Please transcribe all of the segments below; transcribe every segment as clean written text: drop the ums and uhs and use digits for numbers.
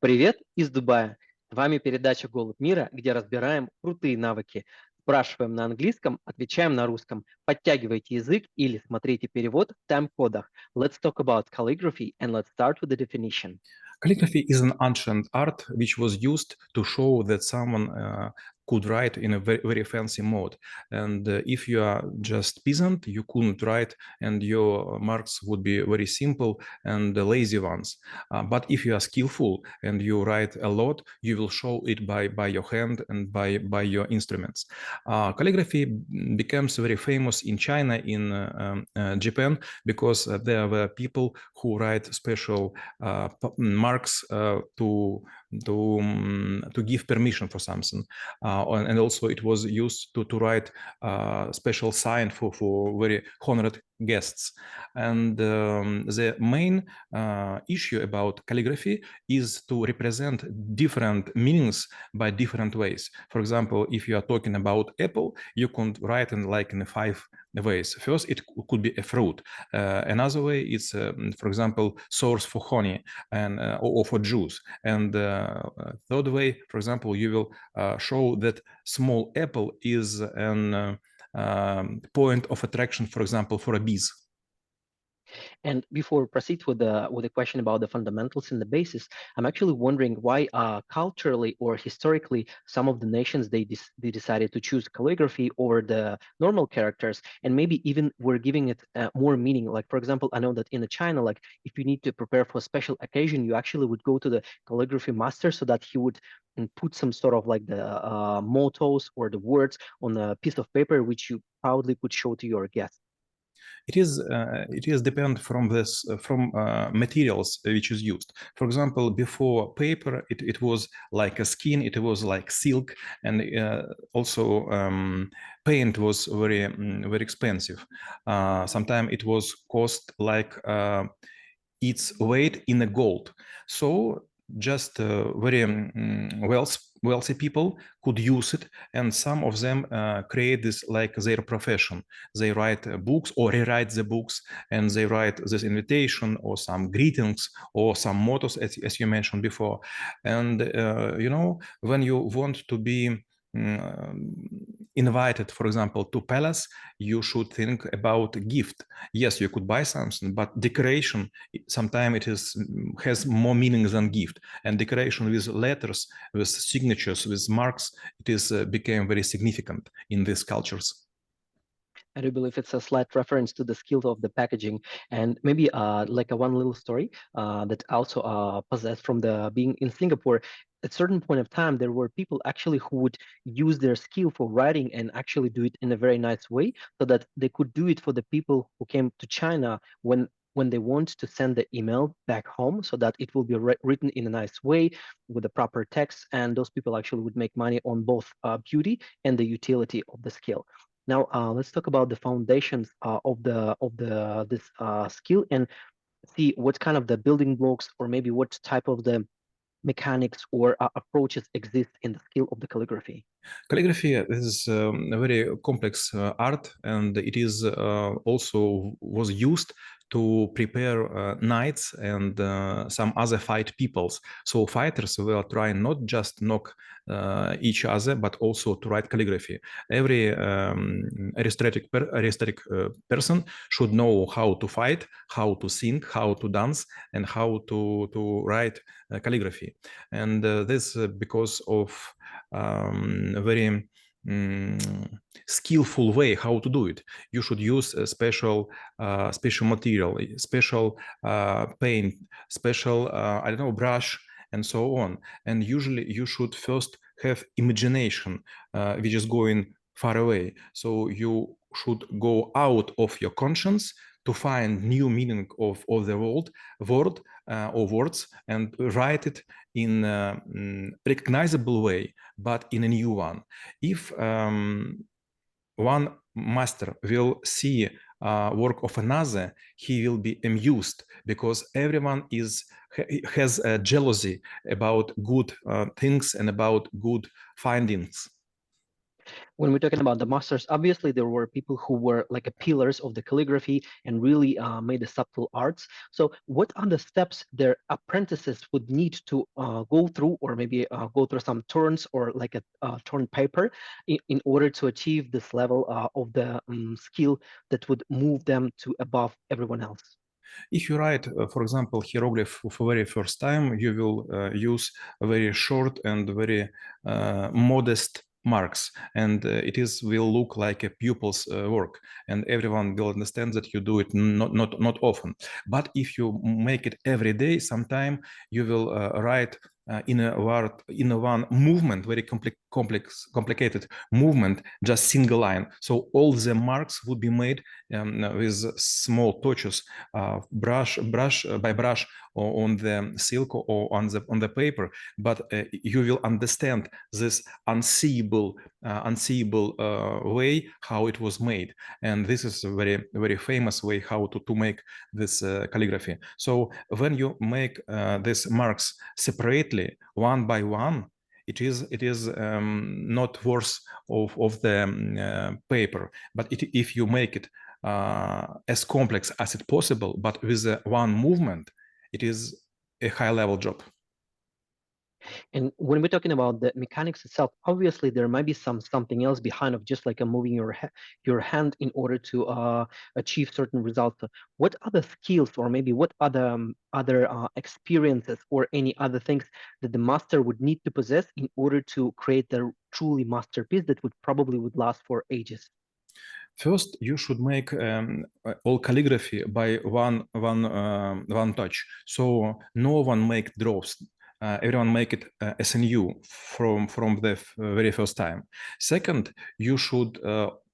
Привет из Дубая. С вами передача «Голубь мира», где разбираем крутые навыки. Спрашиваем на английском, отвечаем на русском. Подтягивайте язык или смотрите перевод в тайм-кодах. Let's talk about calligraphy and let's start with the definition. Calligraphy is an ancient art which was used to show that someone could write in a very fancy mode. And if you are just peasant, you couldn't write, and your marks would be very simple and lazy ones. But if you are skillful and you write a lot, you will show it by your hand and by your instruments. Calligraphy becomes very famous in China, in Japan, because there were people who write special marks to give permission for something, and also it was used to write special sign for very honored guests. And the main issue about calligraphy is to represent different meanings by different ways. For example, if you are talking about apple, you can write in five ways. First, it could be a fruit. Another way is, for example, source for honey and or for juice. And third way, for example, you will show that small apple is an point of attraction, for example, for a bees. And before we proceed with the question about the fundamentals and the basis, I'm actually wondering why culturally or historically some of the nations they decided to choose calligraphy over the normal characters, and maybe even we're giving it more meaning. Like for example, I know that in China, like if you need to prepare for a special occasion, you actually would go to the calligraphy master so that he would put some sort of like the mottos or the words on a piece of paper, which you proudly could show to your guests. It is depend from this from materials which is used. For example, before paper, it was like a skin, it was like silk, and also paint was very expensive. Sometimes it was cost like its weight in a gold. So just very wealthy people could use it, and some of them create this like their profession. They write books or rewrite the books, and they write this invitation or some greetings or some mottos, as you mentioned before. And when you want to be invited, for example, to palace, you should think about gift. Yes, you could buy something, but decoration sometimes it is has more meaning than gift. And decoration with letters, with signatures, with marks, it is became very significant in these cultures. I do believe it's a slight reference to the skills of the packaging, and maybe like a one little story that also possessed from the being in Singapore. At certain point of time, there were people actually who would use their skill for writing and actually do it in a very nice way, so that they could do it for the people who came to China when they want to send the email back home, so that it will be written in a nice way with the proper text, and those people actually would make money on both beauty and the utility of the skill. Now, let's talk about the foundations of the this skill and see what kind of the building blocks or maybe what type of the mechanics or approaches exist in the skill of the calligraphy. Calligraphy is a very complex art, and it is also was used to prepare knights and some other fight peoples. So fighters were trying not just knock each other, but also to write calligraphy. Every aristocratic person should know how to fight, how to sing, how to dance, and how to write calligraphy. And this because of very skillful way how to do it. You should use a special material, special paint, special I don't know, brush, and so on. And usually you should first have imagination which is going far away. So you should go out of your conscience to find new meaning of the word or words, and write it in a recognizable way, but in a new one. If one master will see work of another, he will be amused, because everyone has a jealousy about good things and about good findings. When we're talking about the masters, obviously there were people who were like a pillars of the calligraphy and really made the subtle arts. So, what are the steps their apprentices would need to go through, or maybe go through some turns or like a turn paper in order to achieve this level of the skill that would move them to above everyone else? If you write, for example, hieroglyph for very first time, you will use very short and very modest marks, and it will look like a pupil's work, and everyone will understand that you do it not often. But if you make it every day, sometime you will write in a one movement, very complicated movement, just single line. So all the marks would be made with small touches, brush by brush, or on the silk or on the paper. But you will understand this unseeable way how it was made, and this is a very famous way how to make this calligraphy. So when you make these marks separately, one by one, it is not worth of the paper. But if you make it as complex as it possible, but with one movement, it is a high level job. And when we're talking about the mechanics itself, obviously there might be something else behind of just like a moving your hand in order to achieve certain results. What other skills, or maybe what other experiences, or any other things that the master would need to possess in order to create the truly masterpiece that would last for ages? First, you should make all calligraphy by one touch. So no one make draws. Everyone make it as a new from the very first time. Second, you should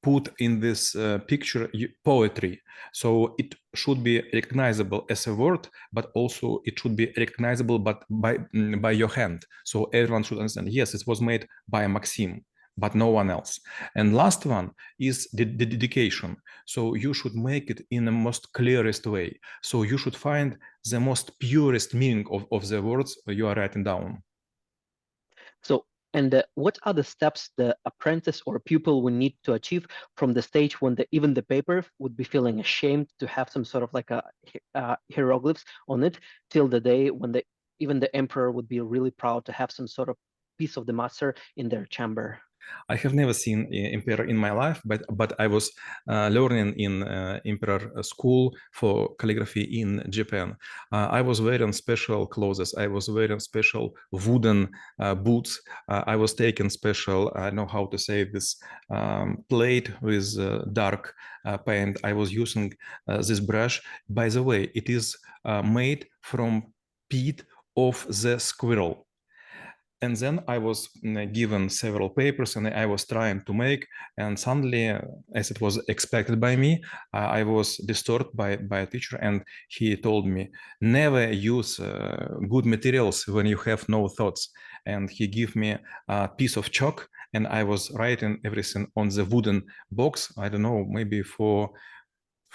put in this picture poetry. So it should be recognizable as a word, but also it should be recognizable but by your hand. So everyone should understand, yes, it was made by Maxim, but no one else. And last one is the dedication. So you should make it in the most clearest way. So you should find the most purest meaning of the words you are writing down. So, and what are the steps the apprentice or pupil would need to achieve from the stage when even the paper would be feeling ashamed to have some sort of like a hieroglyphs on it, till the day when even the emperor would be really proud to have some sort of piece of the master in their chamber? I have never seen emperor in my life, but I was learning in emperor school for calligraphy in Japan. I was wearing special clothes. I was wearing special wooden boots. I was taking special, I don't know how to say this, plate with dark paint. I was using this brush. By the way, it is made from pit of the squirrel. And then I was given several papers and I was trying to make, and suddenly, as it was expected by me, I was disturbed by a teacher, and he told me, never use good materials when you have no thoughts. And he gave me a piece of chalk, and I was writing everything on the wooden box, I don't know, maybe for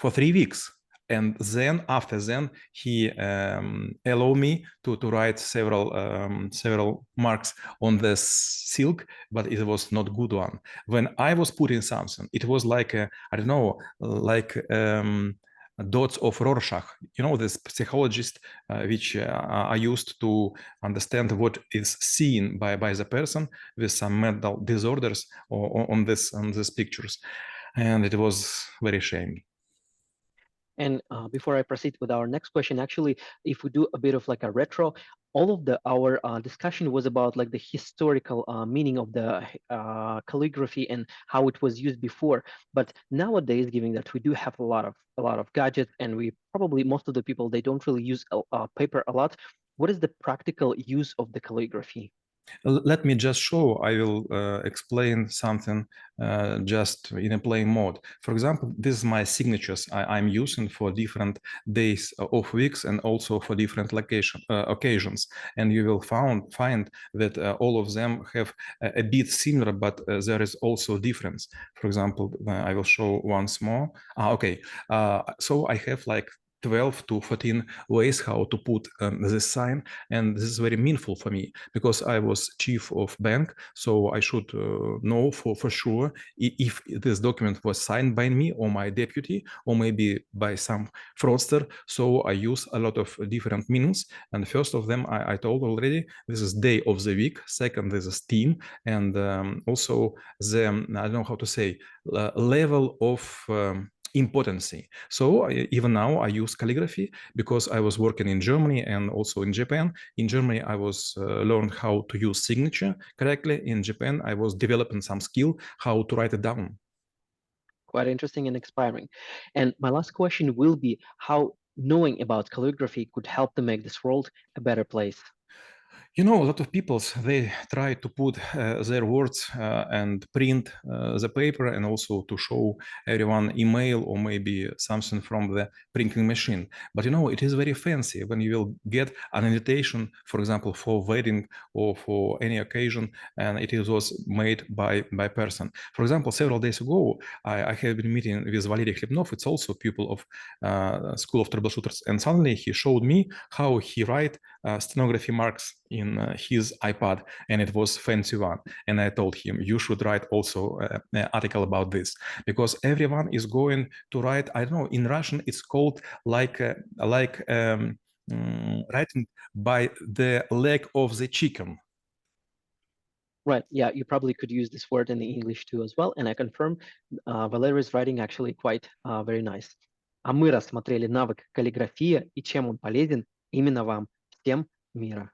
3 weeks. And then after then he allowed me to write several marks on the silk, but it was not good one. When I was putting something, it was like I don't know, like dots of Rorschach, you know, this psychologist which are used to understand what is seen by the person with some mental disorders or on these pictures. And it was very shaming. And before I proceed with our next question, actually, if we do a bit of like a retro, all of our discussion was about like the historical meaning of the calligraphy and how it was used before. But nowadays, given that we do have a lot of gadgets, and we probably, most of the people, they don't really use paper a lot. What is the practical use of the calligraphy? Let me just show, I will explain something just in a plain mode. For example, this is my signatures I'm using for different days of weeks and also for different occasions. And you will find that all of them have a bit similar, but there is also difference. For example, I will show once more. Okay, so I have like 12 to 14 ways how to put this sign, and this is very meaningful for me because I was chief of bank, so I should know for sure if this document was signed by me or my deputy or maybe by some fraudster. So I use a lot of different meanings, and first of them I told already, this is day of the week. Second, this is team, and also the I don't know how to say level of importancy. So even now I use calligraphy because I was working in Germany and also in Japan. In Germany, I was learned how to use signature correctly. In Japan, I was developing some skill how to write it down. Quite interesting and inspiring. And my last question will be how knowing about calligraphy could help to make this world a better place. You know, a lot of people, they try to put their words and print the paper and also to show everyone email or maybe something from the printing machine. But you know, it is very fancy when you will get an invitation, for example, for wedding or for any occasion, and it was made by person. For example, several days ago, I have been meeting with Valery Khlebnov. It's also a pupil of School of Troubleshooters, and suddenly he showed me how he write stenography marks in his iPad, and it was fancy one. And I told him, you should write also an article about this because everyone is going to write. I don't know, in Russian it's called like writing by the leg of the chicken. Right. Yeah, you probably could use this word in the English too as well. And I confirm, Valeria's writing actually quite very nice. А мы рассмотрели навык каллиграфия и чем он полезен именно вам. Всем мира.